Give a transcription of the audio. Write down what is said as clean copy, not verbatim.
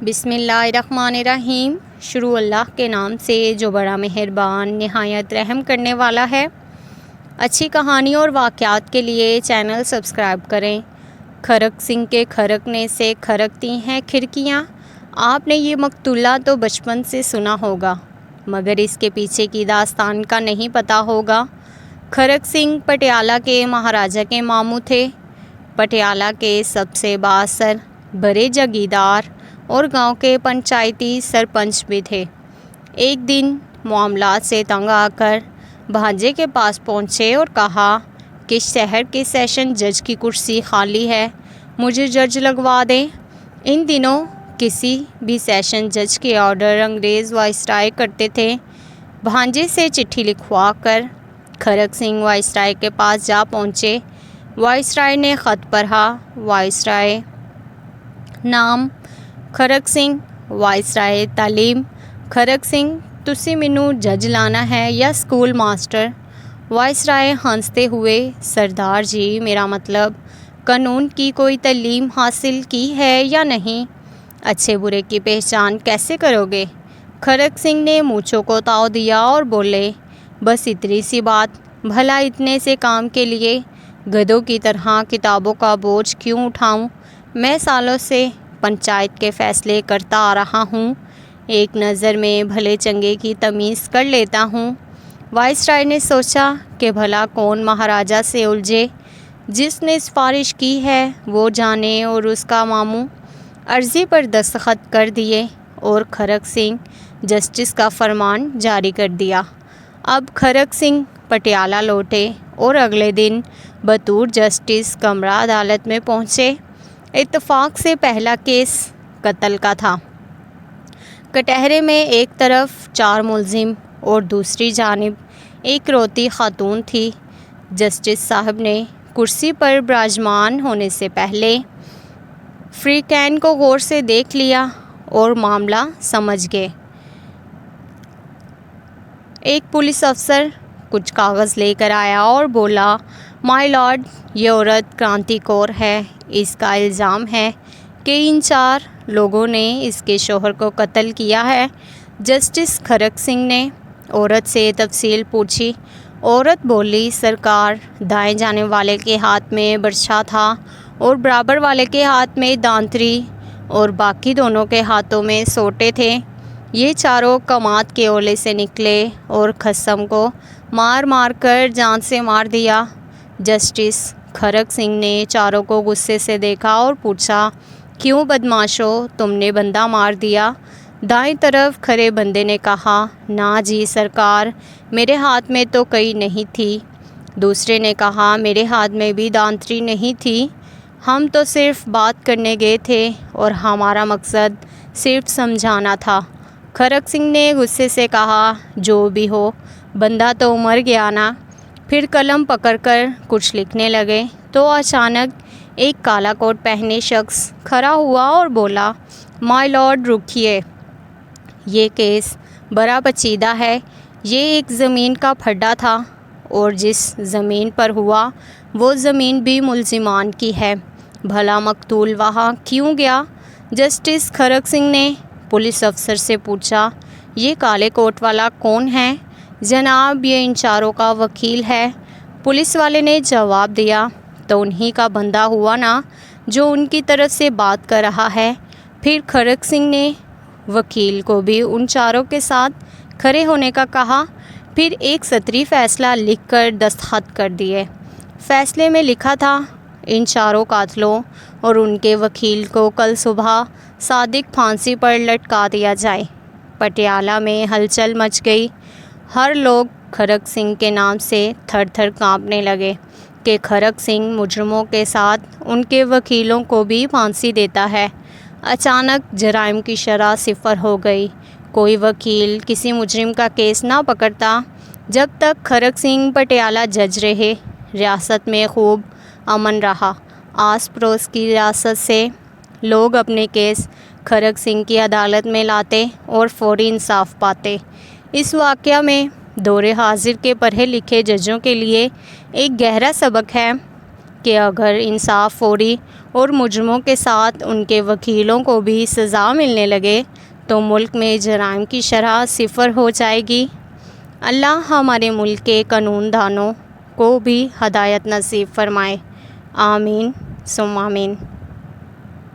بسم اللہ الرحمن الرحیم۔ شروع اللہ کے نام سے جو بڑا مہربان نہایت رحم کرنے والا ہے۔ اچھی کہانی اور واقعات کے لیے چینل سبسکرائب کریں۔ کھرک سنگھ کے کھرکنے سے کھرکتی ہیں کھڑکیاں۔ آپ نے یہ مقتولہ تو بچپن سے سنا ہوگا، مگر اس کے پیچھے کی داستان کا نہیں پتہ ہوگا۔ کھرک سنگھ پٹیالہ کے مہاراجہ کے ماموں تھے۔ پٹیالہ کے سب سے بااثر بڑے جاگیردار اور گاؤں کے پنچایتی سرپنچ بھی تھے۔ ایک دن معاملات سے تنگ آ کر بھانجے کے پاس پہنچے اور کہا کہ شہر کے سیشن جج کی کرسی خالی ہے، مجھے جج لگوا دیں۔ ان دنوں کسی بھی سیشن جج کے آرڈر انگریز وائسرائے کرتے تھے۔ بھانجے سے چٹھی لکھوا کر کھرک سنگھ وائسرائے کے پاس جا پہنچے۔ وائسرائے نے خط پڑھا۔ وائسرائے نام کھرک سنگھ، وائسرائے تعلیم کھرک سنگھ، تسی مینوں جج لانا ہے یا اسکول ماسٹر؟ وائسرائے ہنستے ہوئے، سردار جی میرا مطلب قانون کی کوئی تعلیم حاصل کی ہے یا نہیں؟ اچھے برے کی پہچان کیسے کرو گے؟ کھرک سنگھ نے مونچھوں کو تاؤ دیا اور بولے، بس اتنی سی بات، بھلا اتنے سے کام کے لیے گدھوں کی طرح کتابوں کا بوجھ کیوں اٹھاؤں؟ میں سالوں سے پنچایت کے فیصلے کرتا آ رہا ہوں، ایک نظر میں بھلے چنگے کی تمیز کر لیتا ہوں۔ وائسرائے نے سوچا کہ بھلا کون مہاراجہ سے الجھے، جس نے سفارش کی ہے وہ جانے اور اس کا ماموں۔ عرضی پر دستخط کر دیے اور کھرک سنگھ جسٹس کا فرمان جاری کر دیا۔ اب کھرک سنگھ پٹیالہ لوٹے اور اگلے دن بطور جسٹس کمرہ عدالت میں پہنچے۔ اتفاق سے پہلا کیس قتل کا تھا۔ کٹہرے میں ایک طرف 4 ملزم اور دوسری جانب ایک روتی خاتون تھی۔ جسٹس صاحب نے کرسی پر براجمان ہونے سے پہلے فریقین کو غور سے دیکھ لیا اور معاملہ سمجھ گئے۔ ایک پولیس افسر کچھ کاغذ لے کر آیا اور بولا، مائی لارڈ، یہ عورت کرانتی کور ہے۔ اس کا الزام ہے کہ ان 4 لوگوں نے اس کے شوہر کو قتل کیا ہے۔ جسٹس کھرک سنگھ نے عورت سے تفصیل پوچھی۔ عورت بولی، سرکار، دائیں جانے والے کے ہاتھ میں برچھا تھا اور برابر والے کے ہاتھ میں دانتری اور باقی دونوں کے ہاتھوں میں سوٹے تھے۔ یہ چاروں کماد کے اولے سے نکلے اور قسم کو مار مار کر جان سے مار دیا۔ جسٹس کھرک سنگھ نے چاروں کو غصے سے دیکھا اور پوچھا، کیوں بدماشو، تم نے بندہ مار دیا؟ دائیں طرف کھڑے بندے نے کہا، نا جی سرکار، میرے ہاتھ میں تو کئی نہیں تھی۔ دوسرے نے کہا، میرے ہاتھ میں بھی دانتری نہیں تھی، ہم تو صرف بات کرنے گئے تھے اور ہمارا مقصد صرف سمجھانا تھا۔ کھرک سنگھ نے غصے سے کہا، جو بھی ہو، بندہ تو مر گیا نا۔ پھر قلم پکڑ کر کچھ لکھنے لگے تو اچانک ایک کالا کوٹ پہنے شخص کھڑا ہوا اور بولا، مائی لارڈ رکیے، یہ کیس بڑا پیچیدہ ہے۔ یہ ایک زمین کا پھڈا تھا اور جس زمین پر ہوا وہ زمین بھی ملزمان کی ہے، بھلا مقتول وہاں کیوں گیا؟ جسٹس کھرک سنگھ نے پولیس افسر سے پوچھا، یہ کالے کوٹ والا کون ہے؟ جناب، یہ ان چاروں کا وکیل ہے۔ پولیس والے نے جواب دیا، تو انہی کا بندہ ہوا نا جو ان کی طرف سے بات کر رہا ہے۔ پھر کھرک سنگھ نے وکیل کو بھی ان چاروں کے ساتھ کھڑے ہونے کا کہا، پھر ایک سطری فیصلہ لکھ کر دستخط کر دیے۔ فیصلے میں لکھا تھا، ان چاروں قاتلوں اور ان کے وکیل کو کل صبح صادق پھانسی پر لٹکا دیا جائے۔ پٹیالہ میں ہلچل مچ گئی۔ ہر لوگ کھرک سنگھ کے نام سے تھر تھر کانپنے لگے کہ کھرک سنگھ مجرموں کے ساتھ ان کے وکیلوں کو بھی پھانسی دیتا ہے۔ اچانک جرائم کی شرح 0 ہو گئی۔ کوئی وکیل کسی مجرم کا کیس نہ پکڑتا۔ جب تک کھرک سنگھ پٹیالہ جج رہے، ریاست میں خوب امن رہا۔ آس پڑوس کی ریاست سے لوگ اپنے کیس کھرک سنگھ کی عدالت میں لاتے اور فوری انصاف پاتے۔ اس واقعہ میں دور حاضر کے پڑھے لکھے ججوں کے لیے ایک گہرا سبق ہے کہ اگر انصاف فوری اور مجرموں کے ساتھ ان کے وکیلوں کو بھی سزا ملنے لگے تو ملک میں جرائم کی شرح 0 ہو جائے گی۔ اللہ ہمارے ملک کے قانون دانوں کو بھی ہدایت نصیب فرمائے، آمین ثم آمین۔